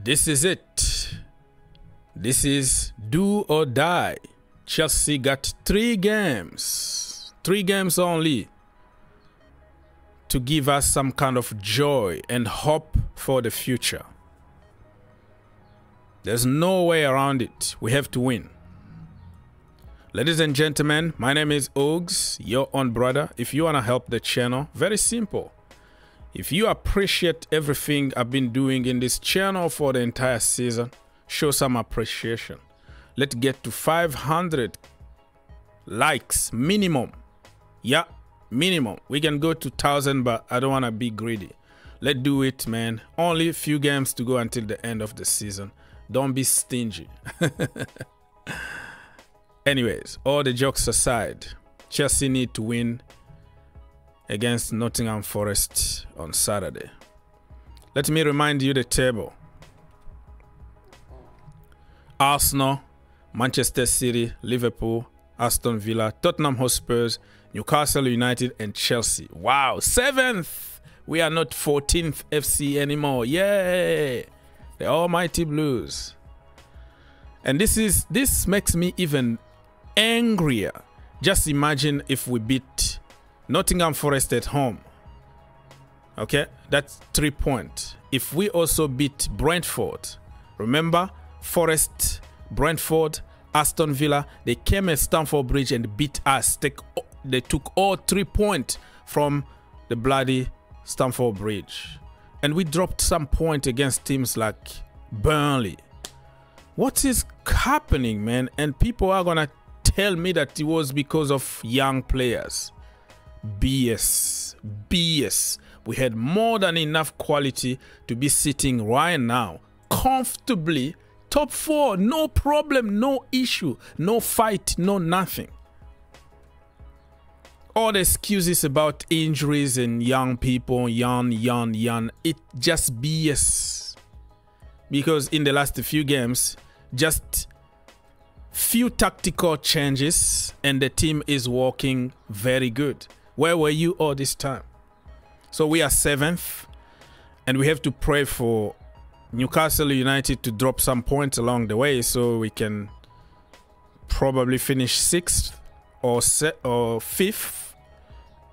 This is it. This is do or die. Chelsea got 3 games. 3 games only to give us some kind of joy and hope for the future. There's no way around it. We have to win. Ladies and gentlemen, my name is Ogs, your own brother. If you want to help the channel, very simple. If you appreciate everything I've been doing in this channel for the entire season, show some appreciation. Let's get to 500 likes minimum. Yeah, minimum. We can go to 1,000, but I don't want to be greedy. Let's do it, man. Only a few games to go until the end of the season. Don't be stingy. Anyways, all the jokes aside, Chelsea need to win against Nottingham Forest on Saturday. Let me remind you the table. Arsenal, Manchester City, Liverpool, Aston Villa, Tottenham Hotspurs, Newcastle United, and Chelsea. Wow, 7th! We are not 14th FC anymore. Yay! The almighty Blues. And this makes me even angrier. Just imagine if we beat Nottingham Forest at home. Okay, that's 3 points. If we also beat Brentford, remember Forest, Brentford, Aston Villa, they came at Stamford Bridge and beat us. They took all 3 points from the bloody Stamford Bridge. And we dropped some points against teams like Burnley. What is happening, man? And people are gonna tell me that it was because of young players. BS. BS. We had more than enough quality to be sitting right now comfortably top 4, no problem, no issue, no fight, no nothing. All the excuses about injuries and young people, young, it just BS. Because in the last few games, just few tactical changes and the team is working very good. Where were you all this time? So we are 7th and we have to pray for Newcastle United to drop some points along the way so we can probably finish 6th or 5th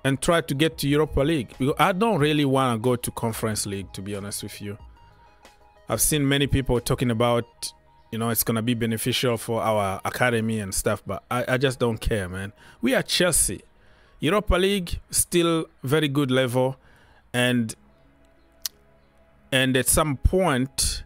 and try to get to Europa League. Because I don't really want to go to Conference League, to be honest with you. I've seen many people talking about, you know, it's going to be beneficial for our academy and stuff, but I just don't care, man. We are Chelsea. Europa League, still very good level, and at some point,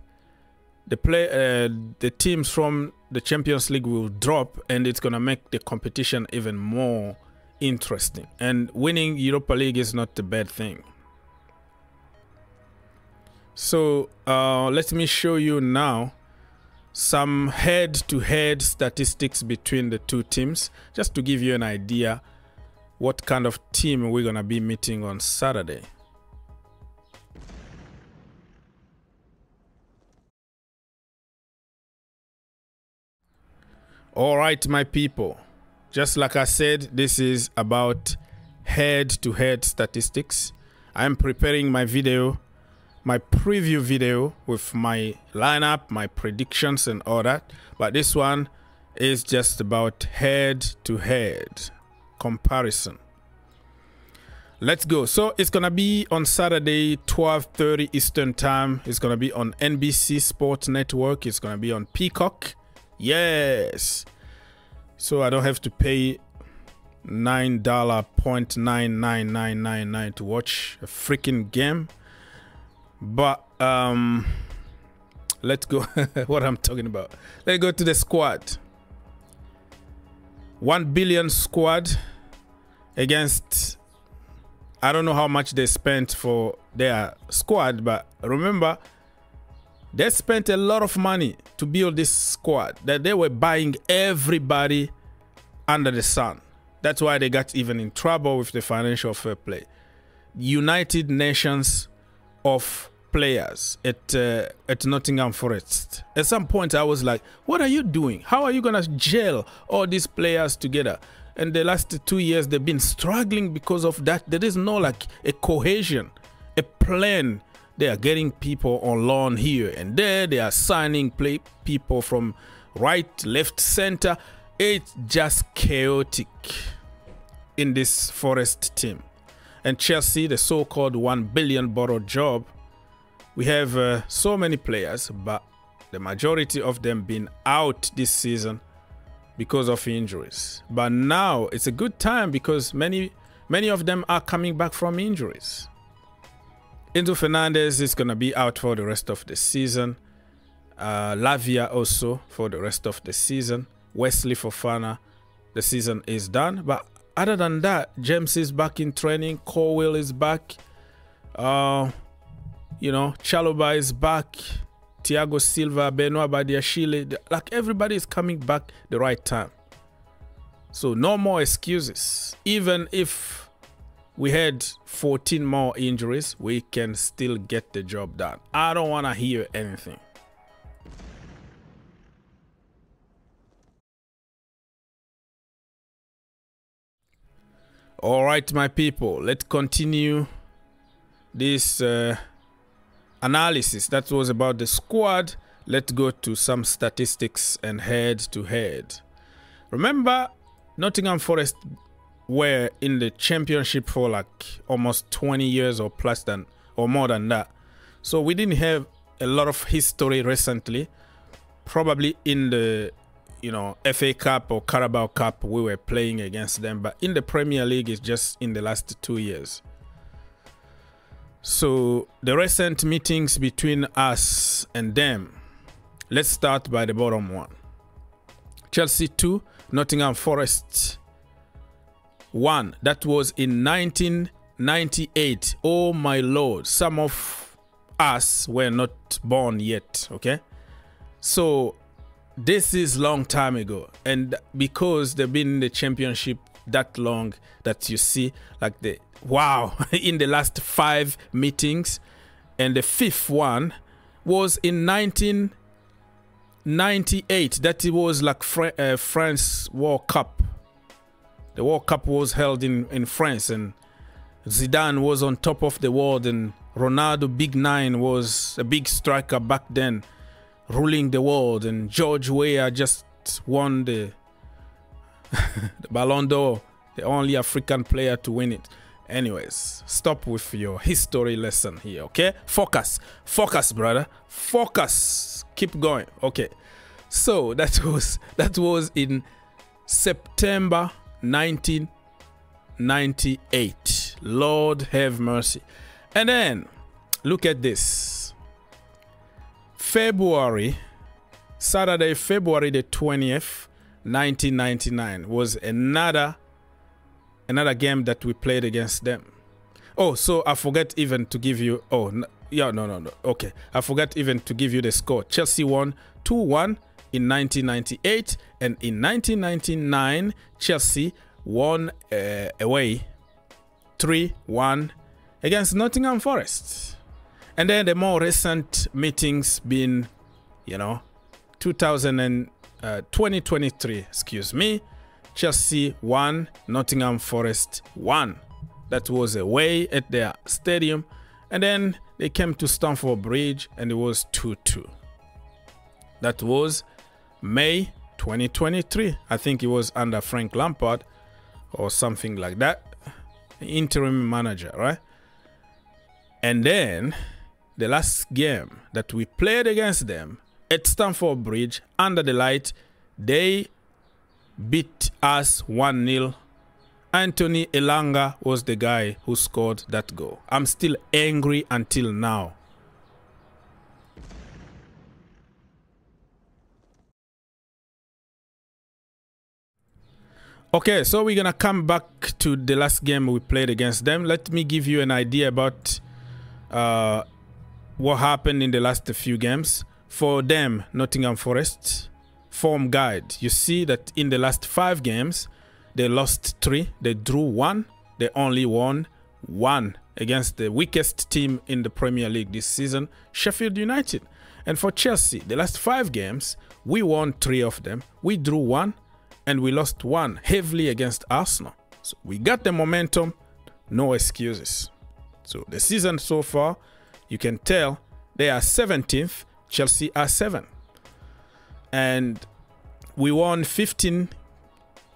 the teams from the Champions League will drop, and it's going to make the competition even more interesting. And winning Europa League is not a bad thing. So let me show you now some head-to-head statistics between the two teams, just to give you an idea what kind of team we're going to be meeting on Saturday. All right, my people. Just like I said, this is about head-to-head statistics. I'm preparing my video, my preview video with my lineup, my predictions and all that. But this one is just about head-to-head comparison. Let's go. So it's going to be on Saturday, 12:30 Eastern Time. It's going to be on NBC Sports Network. It's going to be on Peacock. Yes. So I don't have to pay $9.99999 to watch a freaking game. But let's go. What I'm talking about. Let's go to the squad. 1 billion squad against, I don't know how much they spent for their squad, but remember, they spent a lot of money to build this squad, that they were buying everybody under the sun. That's why they got even in trouble with the financial fair play. United Nations of players at Nottingham Forest. At some point, I was like, what are you doing? How are you going to gel all these players together? And the last 2 years, they've been struggling because of that. There is no like a cohesion, a plan. They are getting people on loan here and there. They are signing people from right, left, center. It's just chaotic in this Forest team. And Chelsea, the so-called $1 billion borrowed job, we have so many players, but the majority of them been out this season because of injuries. But now it's a good time because many of them are coming back from injuries. Enzo Fernandez is going to be out for the rest of the season. Lavia also for the rest of the season. Wesley Fofana, the season is done. But other than that, James is back in training. Colwill is back. Chalobah is back. Thiago Silva, Benoit Badiashile. Like, everybody is coming back the right time. So no more excuses. Even if we had 14 more injuries, we can still get the job done. I don't want to hear anything. All right, my people, let's continue this analysis. That was about the squad. Let's go to some statistics and head to head. Remember, Nottingham Forest were in the championship for like almost 20 years or more than that. So we didn't have a lot of history recently. Probably in the FA Cup or Carabao Cup we were playing against them, but in the Premier League it's just in the last 2 years. So the recent meetings between us and them, let's start by the bottom one. Chelsea 2, Nottingham Forest 1. That was in 1998. Oh my lord, some of us were not born yet. Okay, so this is long time ago, and because they've been in the championship that long, that you see like the wow in the last 5 meetings, and the 5th one was in 1998. That it was like France World Cup. The World Cup was held in France, and Zidane was on top of the world, and Ronaldo, Big Nine, was a big striker back then, ruling the world, and George Weah just won the Ballon d'Or, the only African player to win it. Anyways, stop with your history lesson here, okay? Focus, brother, focus. Keep going. Okay, so that was in September 1998. Lord have mercy. And then look at this. Saturday, February the 20th, 1999 was another game that we played against them. Oh, so I forgot even to give you, no. Okay, I forgot even to give you the score. Chelsea won 2-1 in 1998, and in 1999 Chelsea won away 3-1 against Nottingham Forest. And then the more recent meetings been, 2023, excuse me, Chelsea 1, Nottingham Forest 1. That was away at their stadium, and then they came to Stamford Bridge and it was 2-2. That was May 2023. I think it was under Frank Lampard or something like that, interim manager, right? And then the last game that we played against them at Stamford Bridge under the light, they beat us 1-0. Anthony Elanga was the guy who scored that goal. I'm still angry until now. Okay, so we're gonna come back to the last game we played against them. Let me give you an idea about what happened in the last few games. For them, Nottingham Forest, form guide. You see that in the last 5 games, they lost 3, they drew 1, they only won 1 against the weakest team in the Premier League this season, Sheffield United. And for Chelsea, the last 5 games, we won 3 of them, we drew 1, and we lost 1 heavily against Arsenal. So we got the momentum, no excuses. So the season so far you can tell they are 17th, Chelsea are 7. And we won 15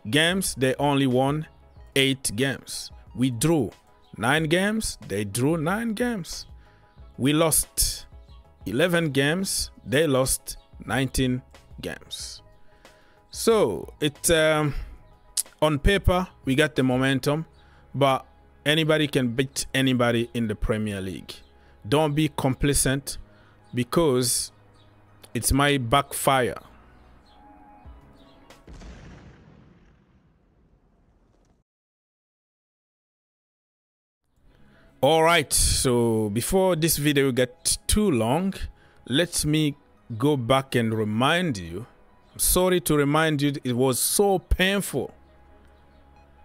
games, they only won 8 games. We drew 9 games, they drew 9 games. We lost 11 games, they lost 19 games. So it on paper we got the momentum, but anybody can beat anybody in the Premier League. Don't be complacent, because it might backfire. Alright, so before this video gets too long, let me go back and remind you. I'm sorry to remind you, it was so painful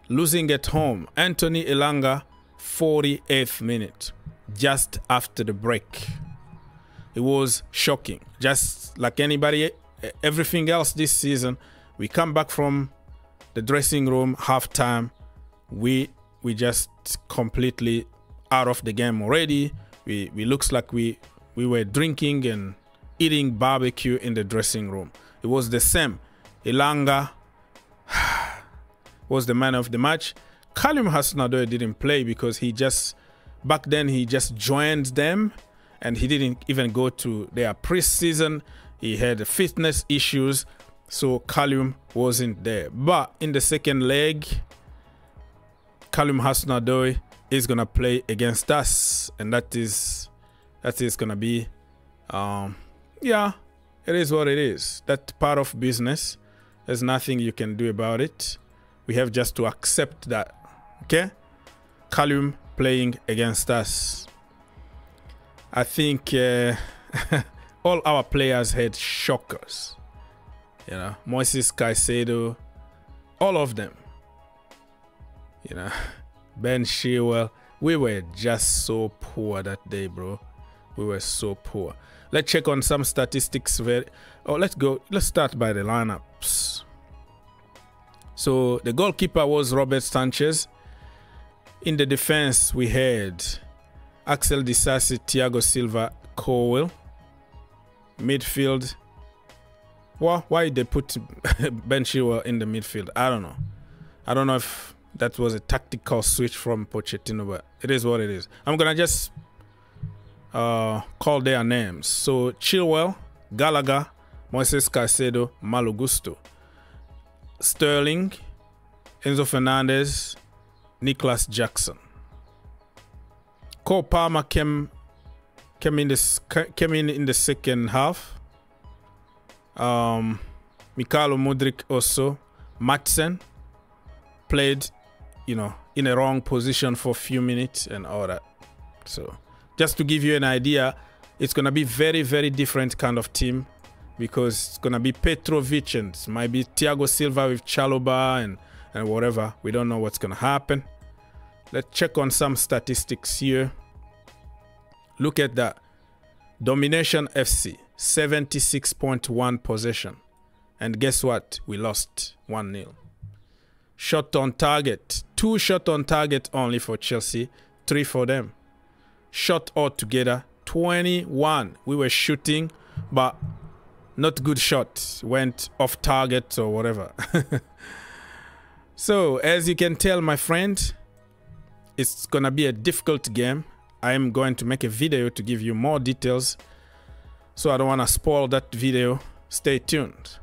losing at home. Anthony Elanga, 48th minute, just after the break. It was shocking. Just like everything else this season, we come back from the dressing room halftime, we just completely out of the game already. We looks like we were drinking and eating barbecue in the dressing room. It was the same. Elanga was the man of the match. Callum Hudson-Odoi didn't play because back then he just joined them, and he didn't even go to their pre-season. He had fitness issues, so Callum wasn't there. But in the second leg, Callum Hudson-Odoi is gonna play against us, and that is gonna be yeah, it is what it is. That's part of business. There's nothing you can do about it. We have just to accept that. Okay, Callum playing against us. I think all our players had shockers. You know, Moises Caicedo, all of them. You know, Ben Chilwell. We were just so poor that day, bro. We were so poor. Let's check on some statistics. Let's start by the lineups. So the goalkeeper was Robert Sanchez. In the defense, we had Axel Disasi, Thiago Silva, Cowell. Midfield. Well, why did they put Ben Chilwell in the midfield? I don't know. I don't know if that was a tactical switch from Pochettino, but it is what it is. I'm gonna just call their names. So Chilwell, Gallagher, Moises Caicedo, Malo Gusto, Sterling, Enzo Fernandez, Nicholas Jackson. Cole Palmer came in in the second half. Mikhailo Mudryk also. Madsen played, you know, in a wrong position for a few minutes and all that. So just to give you an idea, it's gonna be very, very different kind of team, because it's gonna be Petrovic and it might be Thiago Silva with Chalobah and whatever. We don't know what's gonna happen. Let's check on some statistics here. Look at that. Domination FC, 76.1 possession. And guess what? We lost 1-0. Shot on target, 2 shot on target only for Chelsea, 3 for them. Shot altogether, 21. We were shooting, but not good shot. Went off target or whatever. So, as you can tell, my friend, it's gonna be a difficult game. I am going to make a video to give you more details, so I don't want to spoil that video. Stay tuned.